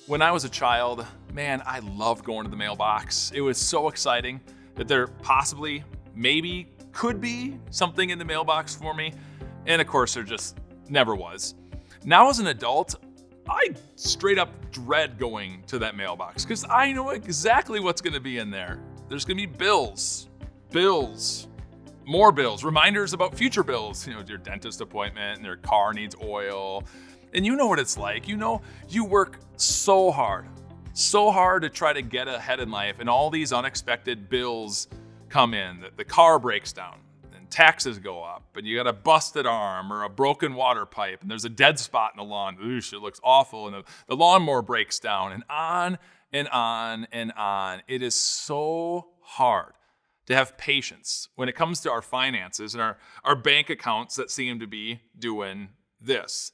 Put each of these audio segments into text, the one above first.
When I was a child, man, I loved going to the mailbox. It was so exciting that there possibly, maybe, could be something in the mailbox for me. And of course, there just never was. Now, as an adult, I straight up dread going to that mailbox because I know exactly what's going to be in there. There's going to be bills, more bills, reminders about future bills, your dentist appointment and their car needs oil. And you know what it's like. You work so hard to try to get ahead in life, and all these unexpected bills come in. The car breaks down, and taxes go up, and you got a busted arm or a broken water pipe, and there's a dead spot in the lawn. Oosh, it looks awful, and the lawnmower breaks down, and on and on and on. It is so hard to have patience when it comes to our finances and our bank accounts that seem to be doing this.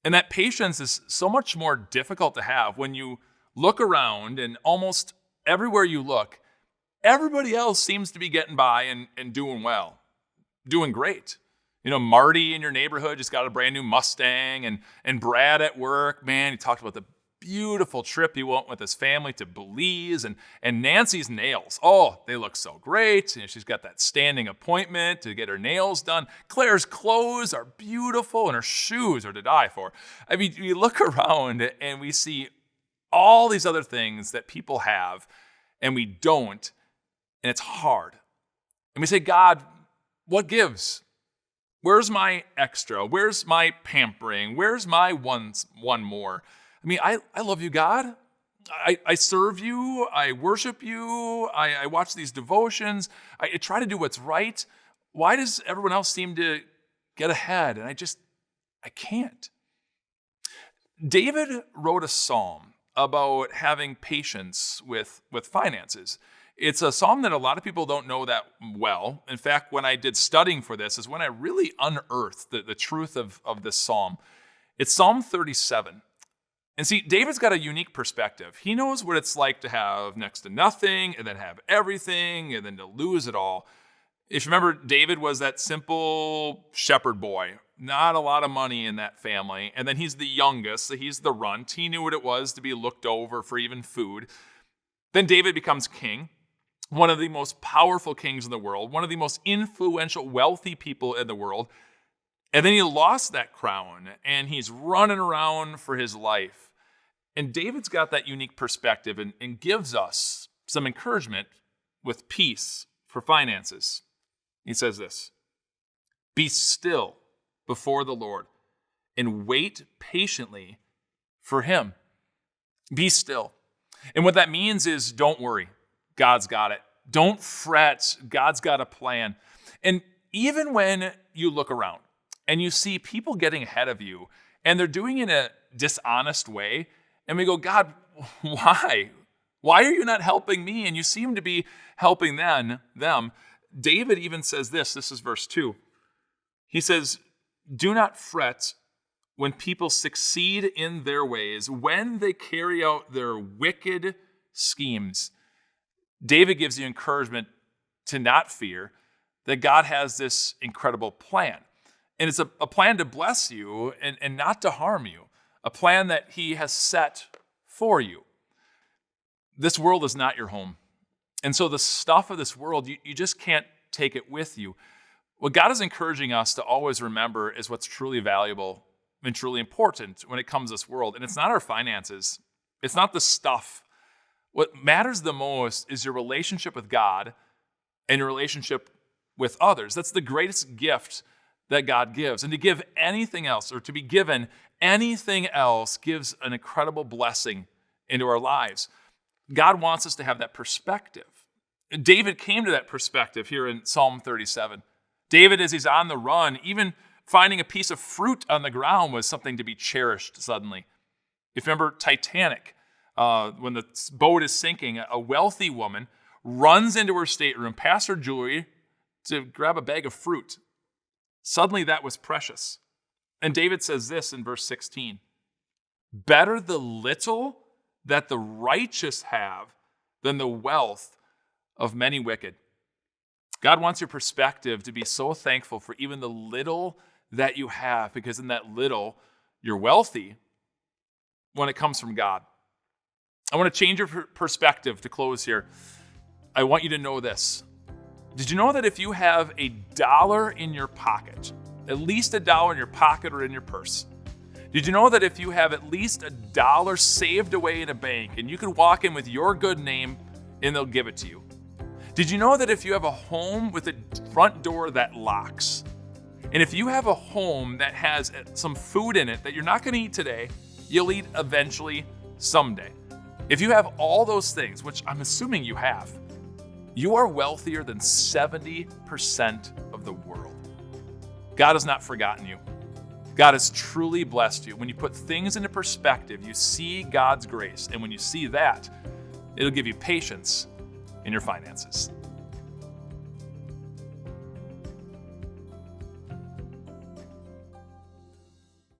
And that patience is so much more difficult to have when you look around and almost everywhere you look, everybody else seems to be getting by and doing well, doing great. Marty in your neighborhood just got a brand new Mustang, and Brad at work, man, he talked about the beautiful trip he went with his family to Belize, and Nancy's nails. Oh, they look so great. She's got that standing appointment to get her nails done. Claire's clothes are beautiful, and her shoes are to die for. I mean, we look around and we see all these other things that people have, and we don't, and it's hard. And we say, God, what gives? Where's my extra? Where's my pampering? Where's my one more? I mean, I love you, God. I serve you. I worship you. I watch these devotions. I try to do what's right. Why does everyone else seem to get ahead? And I can't. David wrote a psalm about having patience with finances. It's a psalm that a lot of people don't know that well. In fact, when I did studying for this is when I really unearthed the truth of this psalm. It's Psalm 37. And see, David's got a unique perspective. He knows what it's like to have next to nothing and then have everything and then to lose it all. If you remember, David was that simple shepherd boy, not a lot of money in that family. And then he's the youngest, so he's the runt. He knew what it was to be looked over for even food. Then David becomes king, one of the most powerful kings in the world, one of the most influential, wealthy people in the world. And then he lost that crown, and he's running around for his life. And David's got that unique perspective and gives us some encouragement with peace for finances. He says this, "Be still before the Lord and wait patiently for him." Be still. And what that means is don't worry. God's got it. Don't fret. God's got a plan. And even when you look around and you see people getting ahead of you and they're doing it in a dishonest way, and we go, God, why? Why are you not helping me? And you seem to be helping them. David even says this is verse 2. He says, "Do not fret when people succeed in their ways, when they carry out their wicked schemes." David gives you encouragement to not fear that God has this incredible plan. And it's a plan to bless you and not to harm you. A plan that he has set for you. This world is not your home. And so the stuff of this world, you just can't take it with you. What God is encouraging us to always remember is what's truly valuable and truly important when it comes to this world. And it's not our finances. It's not the stuff. What matters the most is your relationship with God and your relationship with others. That's the greatest gift that God gives. And to give anything else, or to be given anything else, gives an incredible blessing into our lives. God wants us to have that perspective. David came to that perspective here in Psalm 37. David, as he's on the run, even finding a piece of fruit on the ground was something to be cherished suddenly. If you remember Titanic, when the boat is sinking, a wealthy woman runs into her stateroom, past her jewelry, to grab a bag of fruit. Suddenly that was precious. And David says this in verse 16, "Better the little that the righteous have than the wealth of many wicked." God wants your perspective to be so thankful for even the little that you have, because in that little, you're wealthy when it comes from God. I want to change your perspective to close here. I want you to know this. Did you know that if you have $1 in your pocket, at least $1 in your pocket or in your purse, did you know that if you have at least $1 saved away in a bank and you can walk in with your good name and they'll give it to you? Did you know that if you have a home with a front door that locks, and if you have a home that has some food in it that you're not going to eat today, you'll eat eventually someday? If you have all those things, which I'm assuming you have, you are wealthier than 70% of the world. God has not forgotten you. God has truly blessed you. When you put things into perspective, you see God's grace. And when you see that, it'll give you patience in your finances.